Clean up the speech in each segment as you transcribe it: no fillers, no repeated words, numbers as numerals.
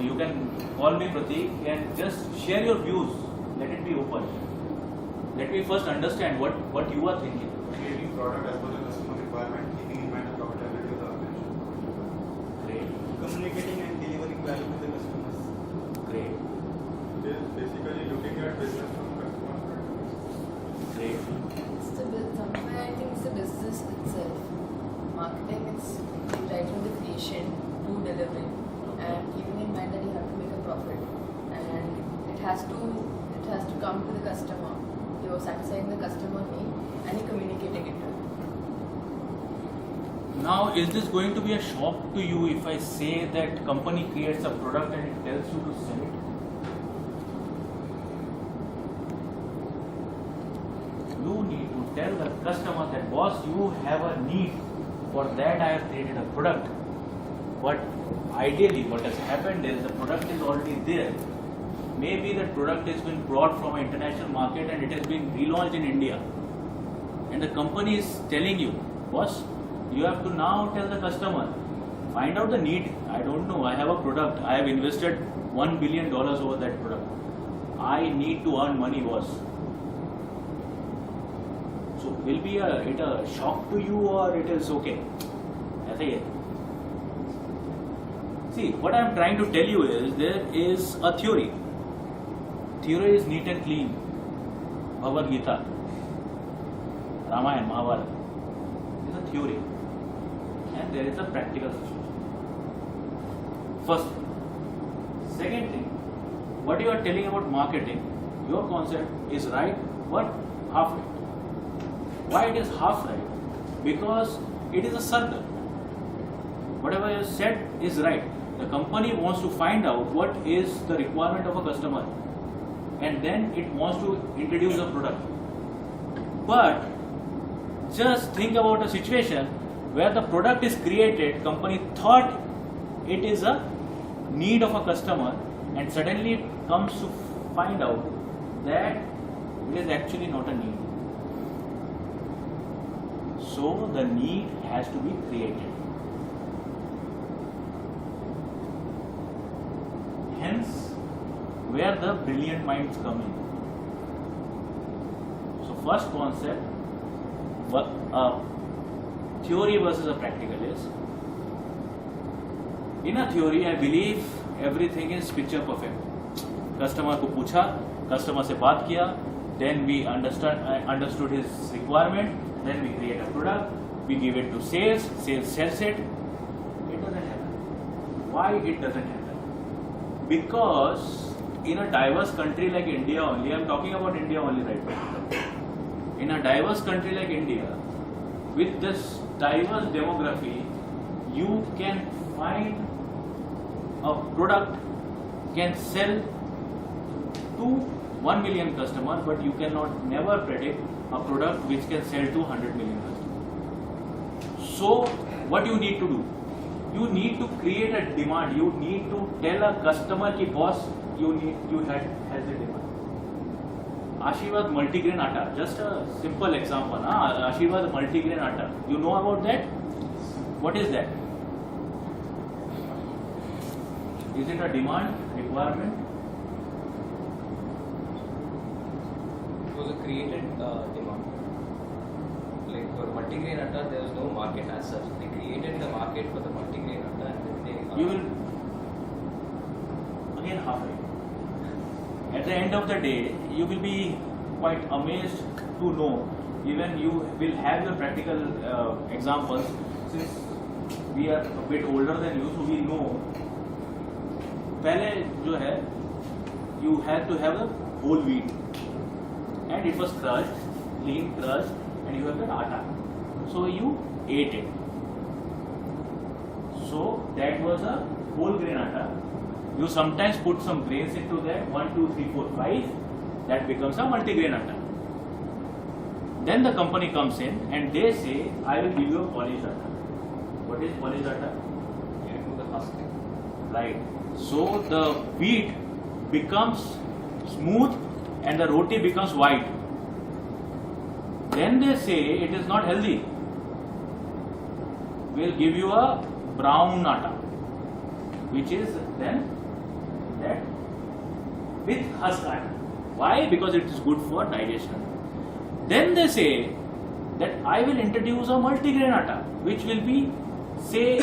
you can call me Pratik and just share your views. Let it be open. Let me first understand what you are thinking. Creating product as per the customer requirement, keeping in mind the profitability of the organization. Great. Communicating and delivering value to the customers. Great. It is basically looking at business from customer point of view. Great. Somewhere I think it's the business itself. Marketing, it's right from the creation to delivery, and keeping in mind that you have to make a profit, and it has to come to the customer. You're satisfying the customer need and you're communicating it to them. Now, is this going to be a shock to you if I say that company creates a product and it tells you to sell it? You need to tell the customer that, boss, you have a need. For that I have created a product. But ideally what has happened is the product is already there. Maybe the product has been brought from an international market and it has been relaunched in India. And the company is telling you, boss, you have to now tell the customer, find out the need. I don't know, I have a product. I have invested $1 billion over that product. I need to earn money, boss. So will be it a shock to you or it is okay? See, what I am trying to tell you is there is a theory. Theory is neat and clean. Bhagavad Gita, Ramayana, Mahabharata is a theory, and there is a practical situation. First thing. Second thing, what you are telling about marketing, your concept is right, but half right. Why it is half right? Because it is a circle. Whatever you said is right. The company wants to find out what is the requirement of a customer, and then it wants to introduce a product. But just think about a situation where the product is created, company thought it is a need of a customer, and suddenly it comes to find out that it is actually not a need. So the need has to be created. Hence, where the brilliant minds come in. So first concept, theory versus a practical is. In a theory, I believe everything is picture perfect. Customer को पूछा, customer से बात किया, then we understood his requirement, then we create a product, we give it to sales sells it. It doesn't happen. Why it doesn't happen? Because in a diverse country like India only, I am talking about India only right now. In a diverse country like India, with this diverse demography, you can find a product can sell to 1 million customers, but you cannot never predict a product which can sell to 100 million customers. So what you need to do? You need to create a demand. You need to tell a customer ki boss, has a demand. Ashirwad multigrain atta, just a simple example. Ashirwad multigrain atta. You know about that? What is that? Is it a demand, requirement? It was a created demand. Like for multigrain atta, there was no market as such. They created the market for the multigrain atta, and then they. You will again halfway. At the end of the day, you will be quite amazed to know. Even you will have your practical examples. Since we are a bit older than you, so we know. पहले जो है, you had to have a whole wheat, and it was crushed, lean crushed, and you have the atta. So you ate it. So that was a whole grain atta. You sometimes put some grains into that, 1, 2, 3, 4, 5. That becomes a multigrain atta. Then the company comes in and they say, I will give you a polished atta. What is polished atta? You remove the husking. Right. So the wheat becomes smooth and the roti becomes white. Then they say it is not healthy. We'll give you a brown atta, which is then that with husk atta. Why? Because it is good for digestion. Then they say that I will introduce a multigrain atta, which will be, say,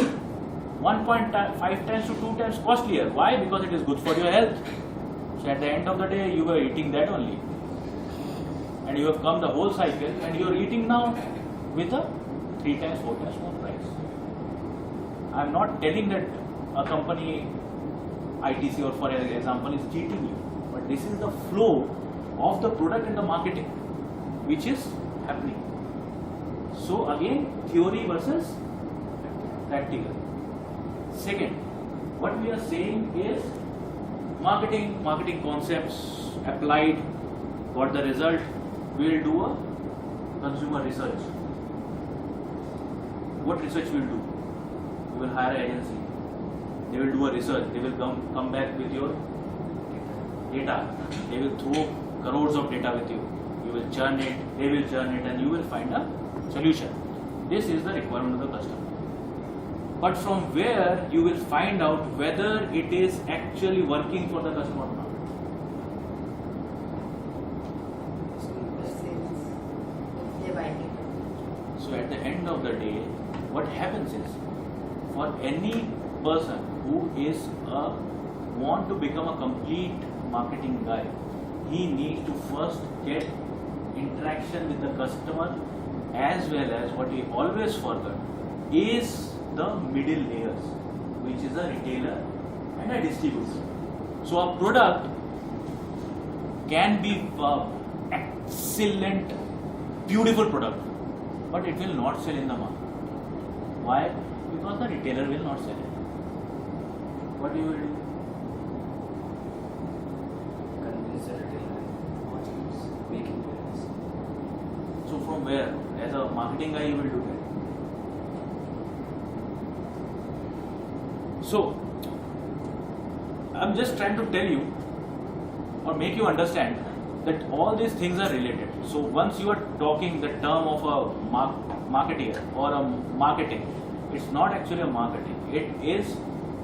1.5 times to 2 times costlier. Why? Because it is good for your health. So at the end of the day, you were eating that only. And you have come the whole cycle and you are eating now with a 3 times, 4 times more price. I am not telling that a company, ITC or for example, is cheating you. But this is the flow of the product and the marketing which is happening. So again, theory versus practical. Second, what we are saying is marketing concepts applied. What the result? We will do a consumer research. What research we will do? We will hire an agency. They will do a research. They will come back with your data. They will throw crores of data with you. You will churn it. They will churn it, and you will find a solution. This is the requirement of the customer. But from where you will find out whether it is actually working for the customer or not. They're buying it. So at the end of the day, what happens is, for any person who is want to become a complete marketing guy, he needs to first get interaction with the customer, as well as what he always forgot is the middle layers, which is a retailer and a distributor. So a product can be excellent, beautiful product, but it will not sell in the market. Why? Because the retailer will not sell it. What you will do? Convince the retailer what is making business. So from where? As a marketing guy, you will do that. So I'm just trying to tell you or make you understand that all these things are related. So once you are talking the term of a marketeer or a marketing, it's not actually a marketing. It is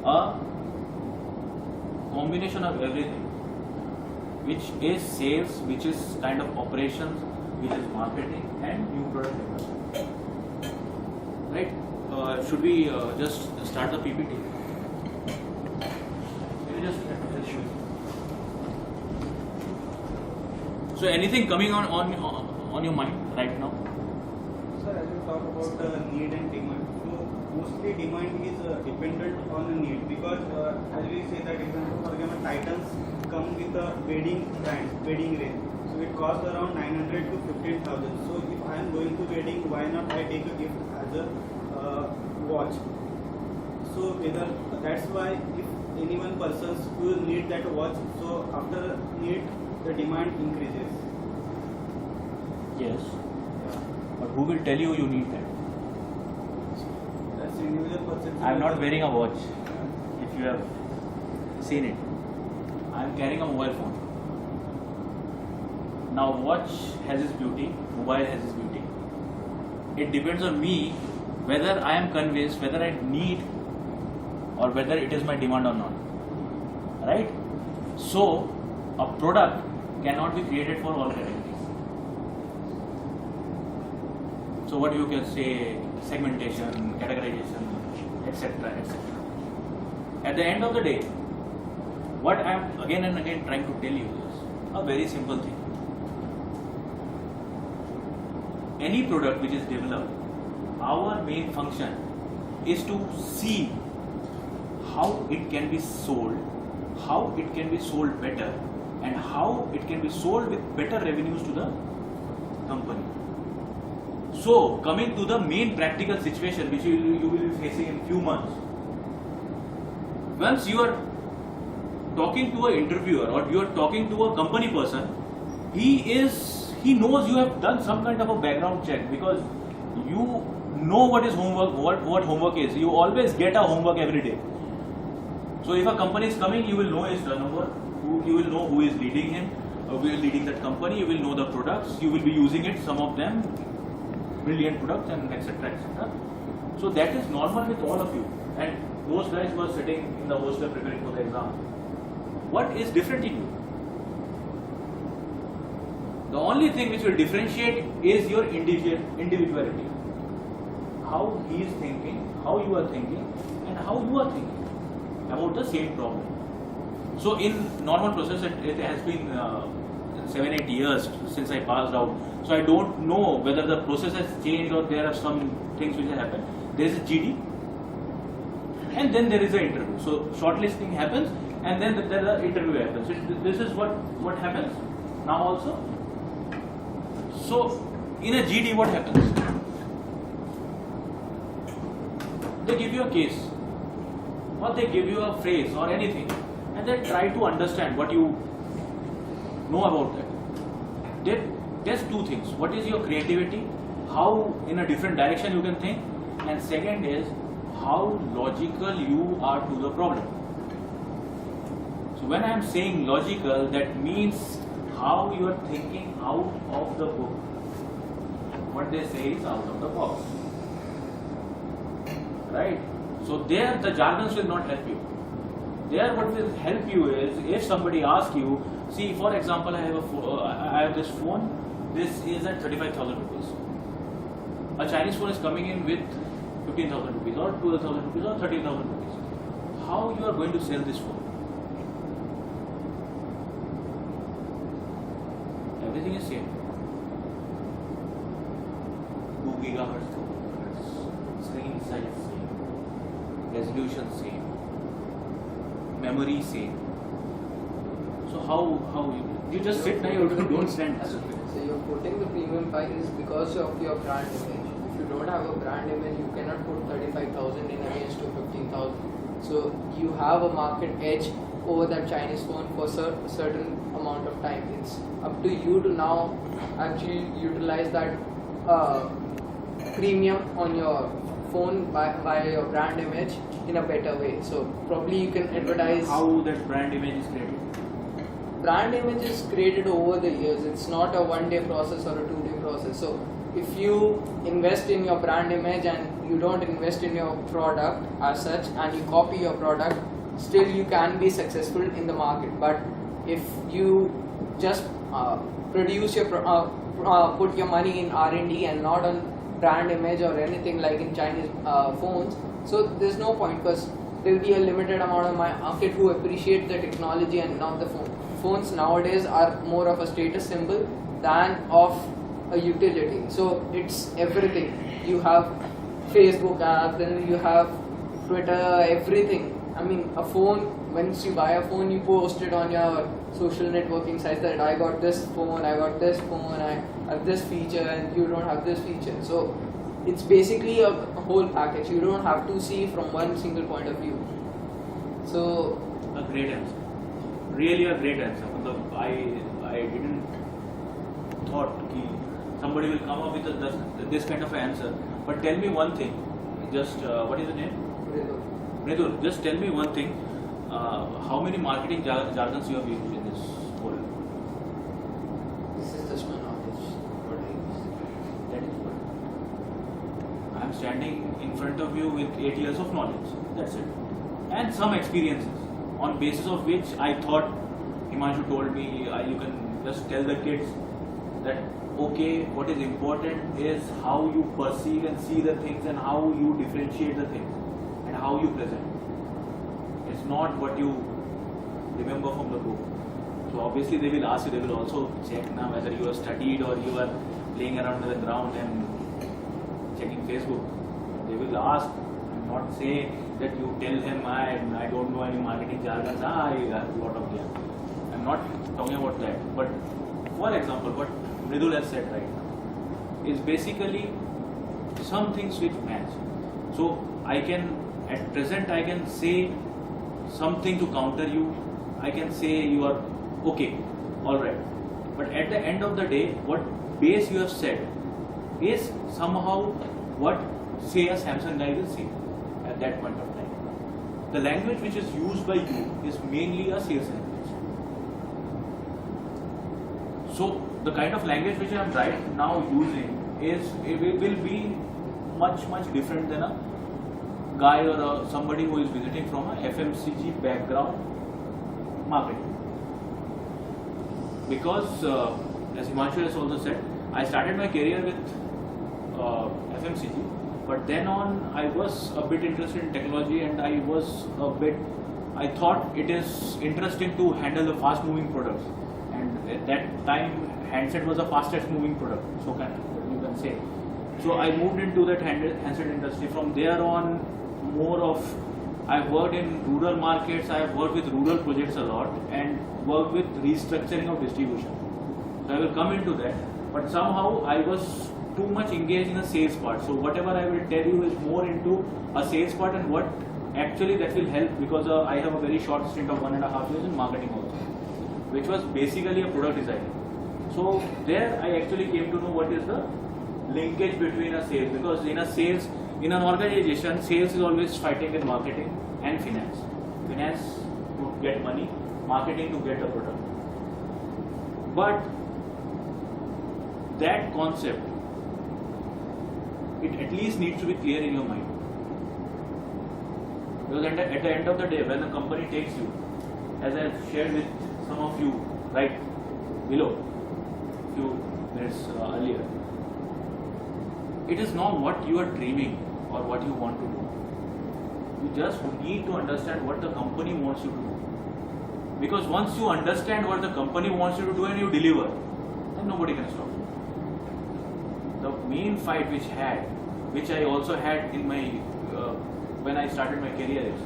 a combination of everything, which is sales, which is kind of operations, which is marketing and new product development. Right? Should we just start the PPT? So anything coming on your mind right now? Sir, as you talk about need and demand, so mostly demand is dependent on the need, because as we say that example, for example, Titans come with a wedding range. So it costs around 900 to 15,000. So if I am going to wedding, why not I take a gift as a watch? So whether that's why if any one person will need that watch, so after need the demand increases. Yes. But who will tell you need that? That's individual perception. I am not wearing a watch. If you have seen it, I am carrying a mobile phone. Now watch has its beauty, mobile has its beauty. It depends on me whether I am convinced whether I need or whether it is my demand or not. Right? So a product cannot be created for all categories. So what you can say, segmentation, categorization, etc., etc. At the end of the day, what I am again and again trying to tell you is a very simple thing. Any product which is developed, our main function is to see how it can be sold, how it can be sold better, and how it can be sold with better revenues to the company. So, coming to the main practical situation which you will be facing in few months. Once you are talking to an interviewer or you are talking to a company person, he knows you have done some kind of a background check, because you know what is homework, what homework is. You always get a homework every day. So if a company is coming, you will know his turnover, you will know who is leading him, who is leading that company, you will know the products, you will be using it, some of them brilliant products, and etc. etc. So that is normal with all of you. And those guys who are sitting in the hostel preparing for the exam, what is different in you. The only thing which will differentiate is your individuality. How he is thinking, how you are thinking, and how you are thinking about the same problem. So in normal process, it has been 7-8 years since I passed out. So I don't know whether the process has changed or there are some things which have happened. There is a GD, and then there is an interview. So shortlisting happens, and then the interview happens. This is what happens now also. So in a GD, what happens? They give you a case, or they give you a phrase or anything, and they try to understand what you know about that. They test two things. What is your creativity? How in a different direction you can think, and second is how logical you are to the problem. So when I am saying logical, that means how you are thinking out of the book. What they say is out of the box. Right? So there the jargons will not help you. There what will help you is if somebody asks you, see for example I have this phone, this is at 35,000 rupees. A Chinese phone is coming in with 15,000 rupees or 12,000 rupees or 13,000 rupees. How you are going to sell this phone? Everything is same. 2 gigahertz, screen size same, resolution same, memory same. So how you just sit now, you don't stand. So you're putting the premium price because of your brand image. If you don't have a brand image, you cannot put 35,000 in against to 15,000. So you have a market edge over that Chinese phone for certain amount of time. It's up to you to now actually utilize that premium on your phone by your brand image in a better way. So probably you can advertise. How that brand image is created? Brand image is created over the years. It's not a one-day process or a two-day process. So if you invest in your brand image and you don't invest in your product as such and you copy your product, still you can be successful in the market. But if you just produce your put your money in R&D and not on brand image or anything like in Chinese phones, so there's no point because there will be a limited amount of market who appreciate the technology and not the phone. Phones nowadays are more of a status symbol than of a utility. So it's everything. You have Facebook app, then you have Twitter, everything. I mean, a phone, once you buy a phone, you post it on your social networking sites that I got this phone, I got this phone, I have this feature and you don't have this feature. So it's basically a whole package. You don't have to see from one single point of view. So a great answer. Really a great answer. I didn't thought that somebody will come up with this kind of an answer. But tell me one thing. Just what is the name? Mridul. Just tell me one thing. How many marketing jargons you have used in this whole? this is just my knowledge. What I use. That is what. I am standing in front of you with 8 years of knowledge. That's it. And some experiences on basis of which I thought Himanshu told me you can just tell the kids that okay, what is important is how you perceive and see the things and how you differentiate the things and how you present. It's not what you remember from the book. So obviously they will ask you, they will also check now whether you are studied or you are playing around with the ground and checking Facebook. They will ask, and not say that you tell him I don't know any marketing jargons, I have a lot of them. I'm not talking about that. But for example, what Mridul has said right now is basically some things which match. So I can, at present I can say something to counter you. I can say you are okay, alright. But at the end of the day, what base you have said is somehow what say a Samsung guy will say at that point of time. The language which is used by you is mainly a sales language. So the kind of language which I am right now using will be much different than a guy or somebody who is visiting from a FMCG background marketing. Because as Himanshu has also said, I started my career with FMCG, but then on I was a bit interested in technology, and I thought it is interesting to handle the fast moving products, and at that time handset was the fastest moving product, so you can say. So I moved into that handset industry. From there on, I've worked in rural markets, I've worked with rural projects a lot, and worked with restructuring of distribution. So I will come into that, but somehow I was too much engaged in the sales part. So whatever I will tell you is more into a sales part, and what actually that will help, because I have a very short stint of 1.5 years in marketing also, which was basically a product design. So there I actually came to know what is the linkage between a sales, because in an organization, sales is always fighting with marketing and finance. Finance to get money, marketing to get a product. But that concept, it at least needs to be clear in your mind. Because at the end of the day, when a company takes you, as I have shared with some of you right below, few minutes earlier, it is not what you are dreaming or what you want to do. You just need to understand what the company wants you to do. Because once you understand what the company wants you to do and you deliver, then nobody can stop you. The main fight which I also had in my when I started my career is,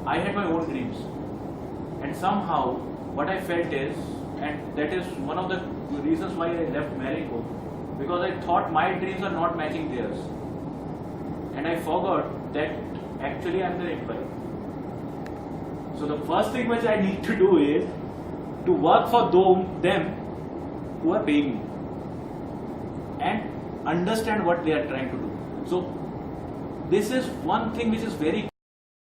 I had my own dreams, and somehow what I felt is, and that is one of the reasons why I left Marico, because I thought my dreams are not matching theirs, and I forgot that actually I am the employee. So the first thing which I need to do is to work for them who are paying me, and understand what they are trying to do. So this is one thing which is very